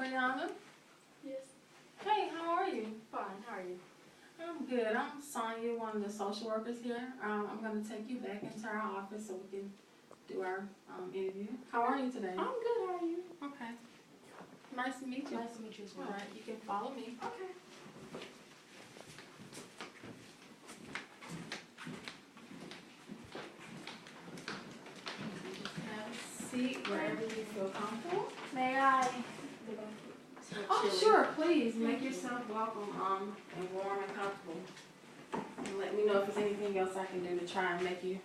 Brianna. Yes. Hey, how are you? Fine. How are you? I'm good. I'm Sonya, one of the social workers here. I'm going to take you back into our office so we can do our interview. How are you today? I'm good. How are you? Okay. Nice to meet you. Nice to meet you as well. All right, you can follow me. Okay. Just have a seat wherever you feel comfortable. May I? Oh, sure. Please make yourself welcome and warm and comfortable. And let me know if there's anything else I can do to try and make you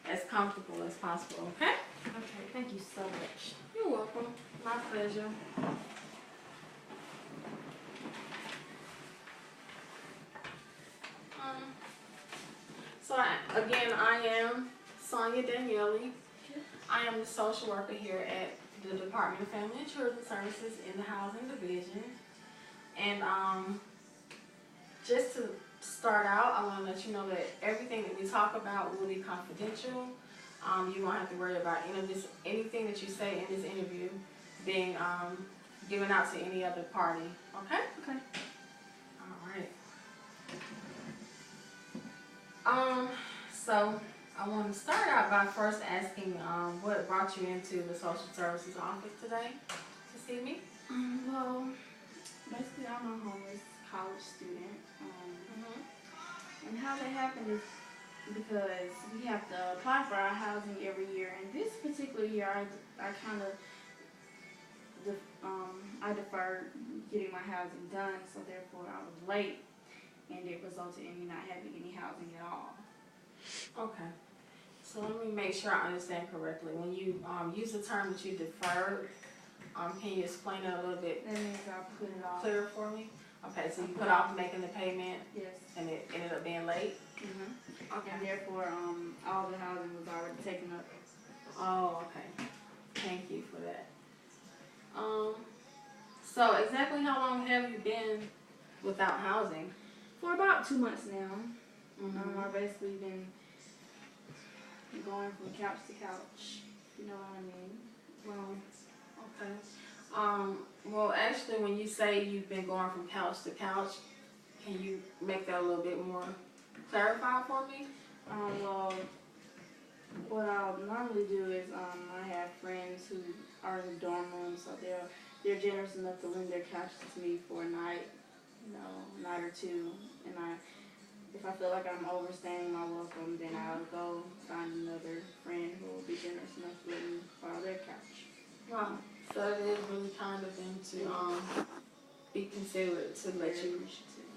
as comfortable as possible, okay? Okay. Thank you so much. You're welcome. My pleasure. Again, I am Sonya Daniele. I am the social worker here at the Department of Family and Children Services in the Housing Division. And just to start out, I want to let you know that everything that we talk about will be confidential. You won't have to worry about anything that you say in this interview being given out to any other party. Okay? Okay. All right. So I want to start out by first asking what brought you into the social services office today to see me? Well, basically, I'm a homeless college student. And how that happened is because we have to apply for our housing every year. And this particular year, I kind of I deferred getting my housing done, so therefore I was late, and it resulted in me not having any housing at all. Okay. So let me make sure I understand correctly. When you use the term that you deferred, can you explain it a little bit That means I put it off. clearer for me? Okay, so you put off making the payment Yes. and it ended up being late? Okay. And therefore, all the housing was already taken up. Oh, okay. Thank you for that. So exactly how long have you been without housing? For about 2 months now. I've basically been going from couch to couch. You know what I mean? Well, okay. Well, actually, when you say you've been going from couch to couch, can you make that a little bit more clarified for me? Well, what I'll normally do is I have friends who are in the dorm room, so they're generous enough to lend their couches to me for a night, a night or two, and if I feel like I'm overstaying my welcome, then I'll go find another friend who will be generous enough to let me borrow their couch. Wow. So it is really kind of them to be considerate to let you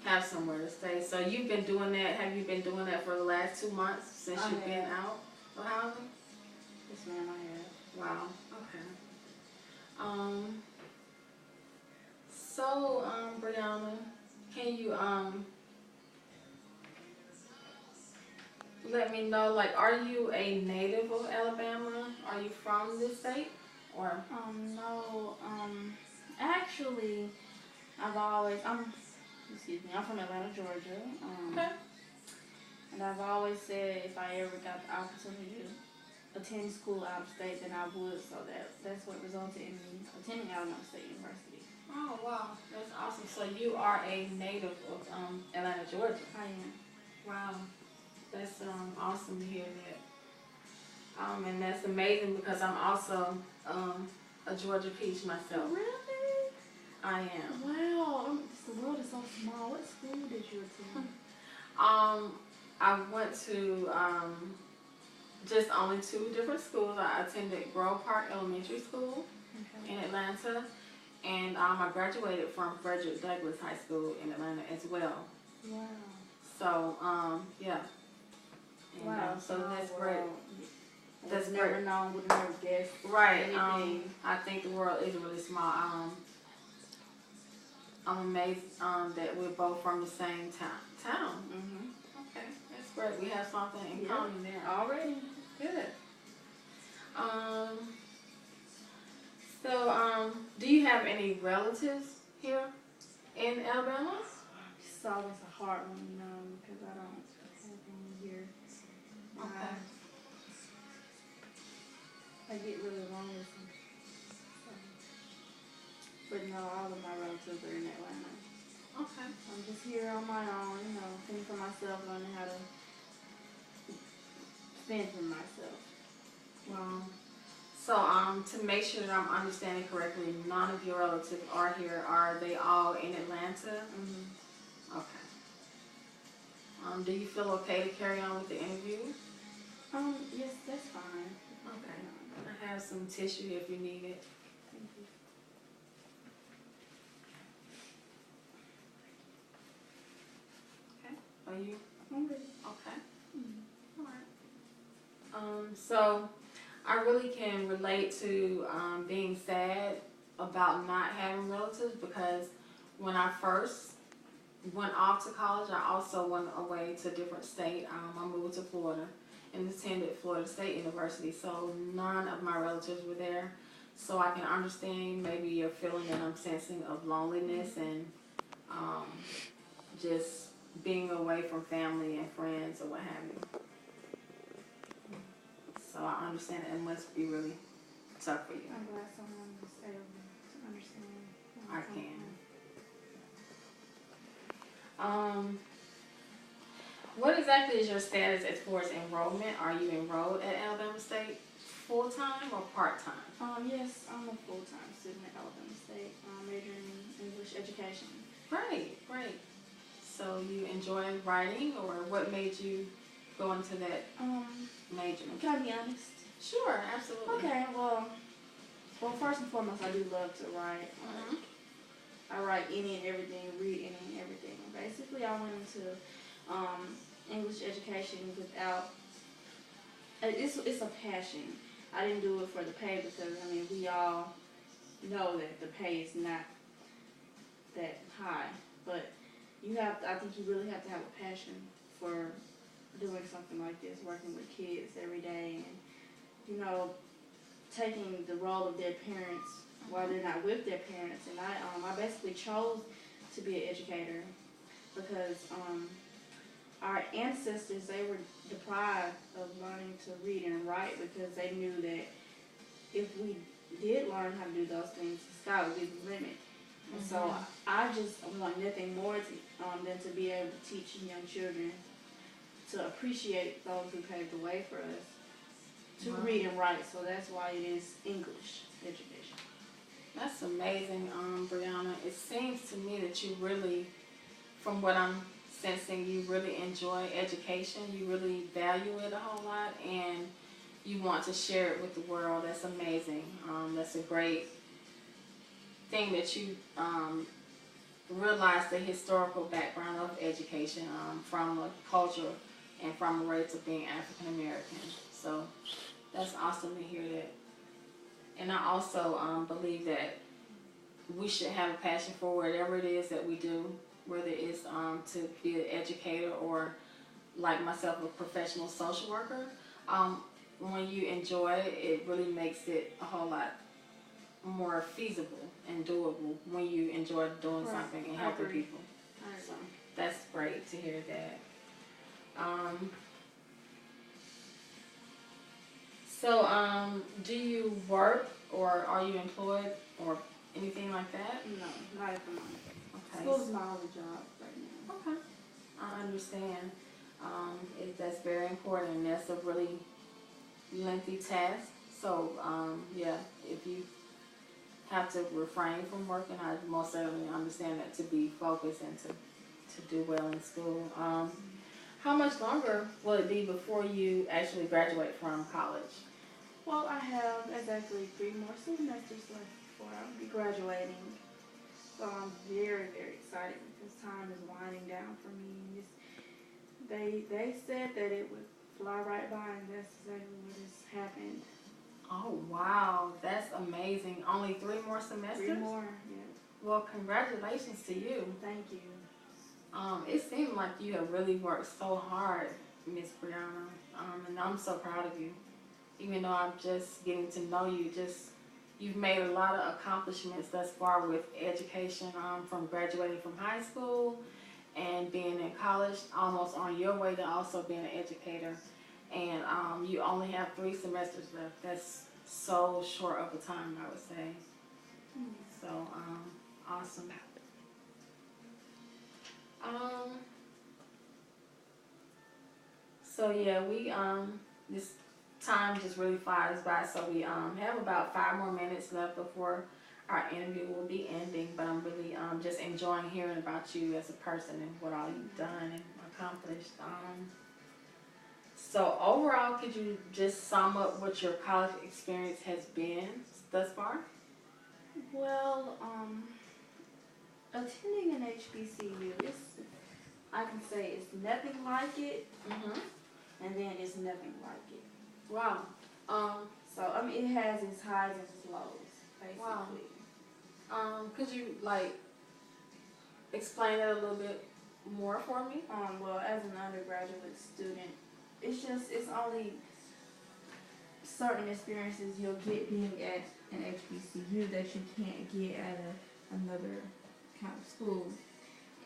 have somewhere to stay. So you've been doing that. Have you been doing that for the last 2 months since you've been out of housing? Yes, ma'am, I have. Wow. Okay. So, Brianna, can you let me know, like, are you a native of Alabama? Are you from this state? Or No, actually, I'm from Atlanta, Georgia. okay. And I've always said if I ever got the opportunity to attend school out of state, then I would. So that's what resulted in me attending Alabama State University. Oh, wow. That's awesome. So you are a native of Atlanta, Georgia. I am. Wow. That's awesome to hear that. And that's amazing because I'm also a Georgia Peach myself. Really? I am. Wow. The world is so small. What school did you attend? I went to just only 2 different schools. I attended Grove Park Elementary School in Atlanta, and I graduated from Frederick Douglass High School in Atlanta as well. Wow. So, yeah. And, wow. So that's great. That's never known, would never guess. Right. I think the world is really small. I'm amazed that we're both from the same town. Okay, that's great. We have something in common there. Already. Good. So, do you have any relatives here in Alabama? It's always a hard one, because I don't have any here. Okay. I get really lonely. But no, all of my relatives are in Atlanta. Okay. I'm just here on my own, fending for myself, learning how to fend for myself. Well, so to make sure that I'm understanding correctly, none of your relatives are here. Are they all in Atlanta? Mm-hmm. Okay. Do you feel okay to carry on with the interview? Yes, that's fine. Okay. I have some tissue if you need it. Thank you. Okay. Are you I'm ready. okay? Mm-hmm. All right. So I really can relate to being sad about not having relatives because when I first went off to college, I also went away to a different state. I moved to Florida and attended Florida State University, so none of my relatives were there. So I can understand maybe your feeling that I'm sensing of loneliness and um, just being away from family and friends or what have you. So I understand it must be really tough for you. I'm glad someone was able to understand. I can. What exactly is your status as far as enrollment? Are you enrolled at Alabama State full-time or part-time? Yes, I'm a full-time student at Alabama State, majoring in English education. Great, great. So you enjoy writing, or what made you go into that major? Can I be honest? Sure, absolutely. Okay, well, first and foremost, I do love to write. I write any and everything, read any and everything. Basically, I went into English education without. It's a passion. I didn't do it for the pay because we all know that the pay is not that high, but I think you really have to have a passion for doing something like this, working with kids every day, and taking the role of their parents while they're not with their parents. And I basically chose to be an educator because our ancestors, they were deprived of learning to read and write because they knew that if we did learn how to do those things, the sky would be the limit. And so I just want nothing more than to be able to teach young children to appreciate those who paved the way for us to read and write. So that's why it is English education. That's amazing, Brianna. It seems to me that you really, from what I'm sensing, you really enjoy education. You really value it a whole lot, and you want to share it with the world. That's amazing. That's a great thing that you realize the historical background of education from a culture and from a race of being African American. So that's awesome to hear that. And I also believe that we should have a passion for whatever it is that we do, whether it's to be an educator or, like myself, a professional social worker. When you enjoy it, it really makes it a whole lot more feasible and doable when you enjoy doing something and helping people. So that's great to hear that. Do you work or are you employed or anything like that? No, not at the moment. Okay. School is my only job right now. Okay. I understand. That's very important, and that's a really lengthy task. So, yeah, if you have to refrain from working, I most certainly understand that, to be focused and to do well in school. How much longer will it be before you actually graduate from college? Well, I have exactly 3 more semesters left before I'll be graduating. So I'm very, very excited because time is winding down for me. They said that it would fly right by, and that's exactly what has happened. Oh, wow. That's amazing. Only 3 more semesters? 3 more, yeah. Well, congratulations to you. Thank you. It seemed like you have really worked so hard, Miss Brianna, and I'm so proud of you. Even though I'm just getting to know you, you've made a lot of accomplishments thus far with education, from graduating from high school and being in college, almost on your way to also being an educator. And you only have 3 semesters left. That's so short of a time, I would say. So, awesome. Um, so yeah, we, this time just really flies by. So we, have about 5 more minutes left before our interview will be ending. But I'm really, just enjoying hearing about you as a person and what all you've done and accomplished. So overall, could you just sum up what your college experience has been thus far? Well, attending an HBCU, I can say it's nothing like it, Mhm. and then it's nothing like it. Wow. So, I mean, it has its highs and its lows, Wow. basically. Could you like explain it a little bit more for me? Well, as an undergraduate student, it's only certain experiences you'll get being at an HBCU that you can't get at another kind of school.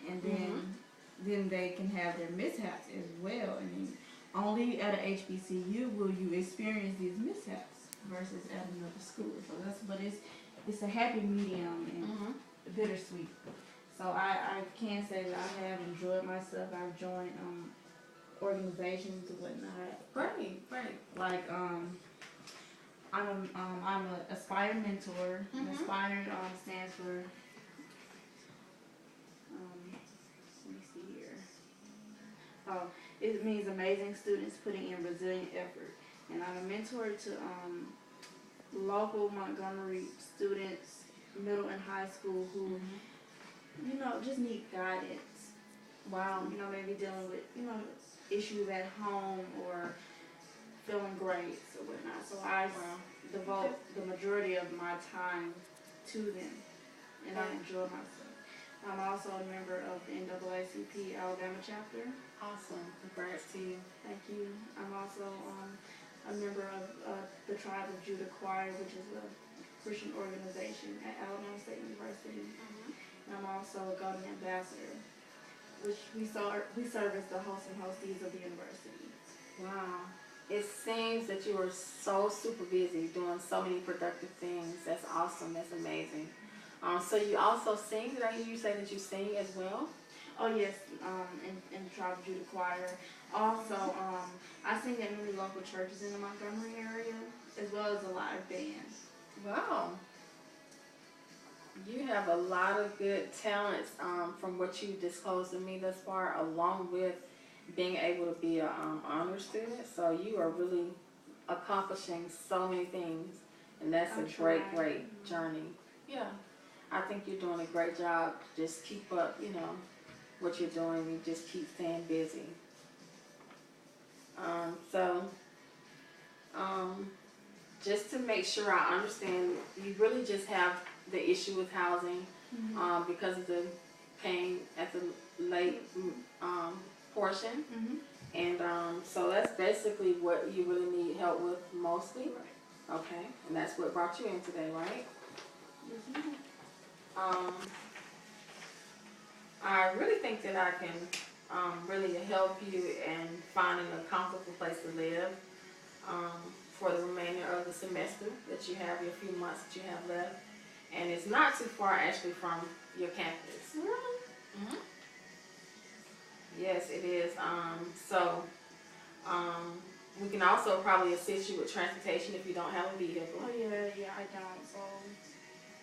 And then they can have their mishaps as well. I mean, only at an HBCU will you experience these mishaps versus at another school. So it's a happy medium and bittersweet. So I can say that I have enjoyed myself. I've joined organizations and whatnot. Great. Like I'm a Aspire mentor. Aspire stands for let me see here. It means amazing students putting in resilient effort. And I'm a mentor to local Montgomery students, middle and high school, who just need guidance. Wow. Maybe dealing with issues at home or feeling grades or whatnot. So I devote the majority of my time to them, and I enjoy myself. I'm also a member of the NAACP Alabama chapter. Awesome. Congrats to you. Thank you. I'm also a member of the Tribe of Judah Choir, which is a Christian organization at Alabama State University. And I'm also a Golden Ambassador, which we serve as the hosts and hosties of the university. Wow. It seems that you are so super busy doing so many productive things. That's awesome. That's amazing. So you also sing? Did I hear you say that you sing as well? Oh yes, in the Tribe of Judah Choir. Also, I sing at many local churches in the Montgomery area, as well as a live band. Wow. You have a lot of good talents from what you disclosed to me thus far, along with being able to be an honor student. So you are really accomplishing so many things, and that's a great journey. Yeah, I think you're doing a great job. Just keep up, what you're doing. You just keep staying busy. Just to make sure I understand, you really just have the issue with housing because of the paying at the late portion. And so that's basically what you really need help with mostly. Right. Okay, and that's what brought you in today, right? Yes, Um, I really think that I can really help you in finding a comfortable place to live for the remainder of the semester that you have, your few months that you have left. And it's not too far actually from your campus. Really? Yes, it is. We can also probably assist you with transportation if you don't have a vehicle. Oh yeah, I don't. So,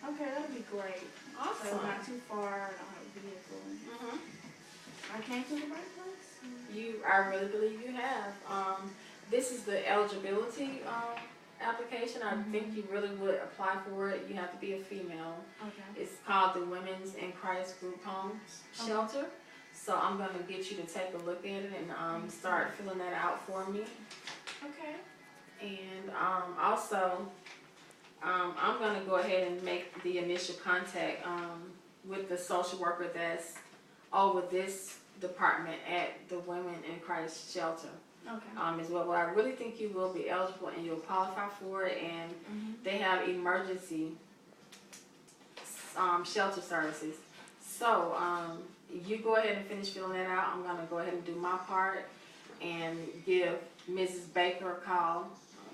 okay, that'd be great. Awesome. So not too far. I don't have a vehicle. I came to the right place. I really believe you have. This is the eligibility application. I think you really would apply for it. You have to be a female. Okay. It's called the Women's in Christ Group Home Shelter. So I'm going to get you to take a look at it and start filling that out for me. Okay. And also, I'm going to go ahead and make the initial contact with the social worker that's over this department at the Women in Christ Shelter. Okay. As well. But I really think you will be eligible and you'll qualify for it. And they have emergency shelter services. So you go ahead and finish filling that out. I'm going to go ahead and do my part and give Mrs. Baker a call,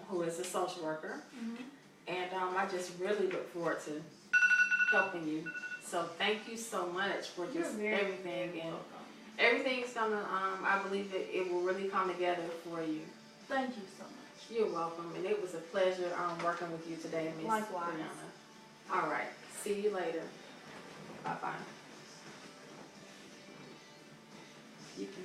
who is a social worker. And I just really look forward to helping you. So thank you so much for You're just very, everything, very and welcome. everything's gonna, I believe that it will really come together for you. Thank you so much. You're welcome, and it was a pleasure working with you today, Miss Likewise. Brianna. All right, see you later. Bye-bye. You can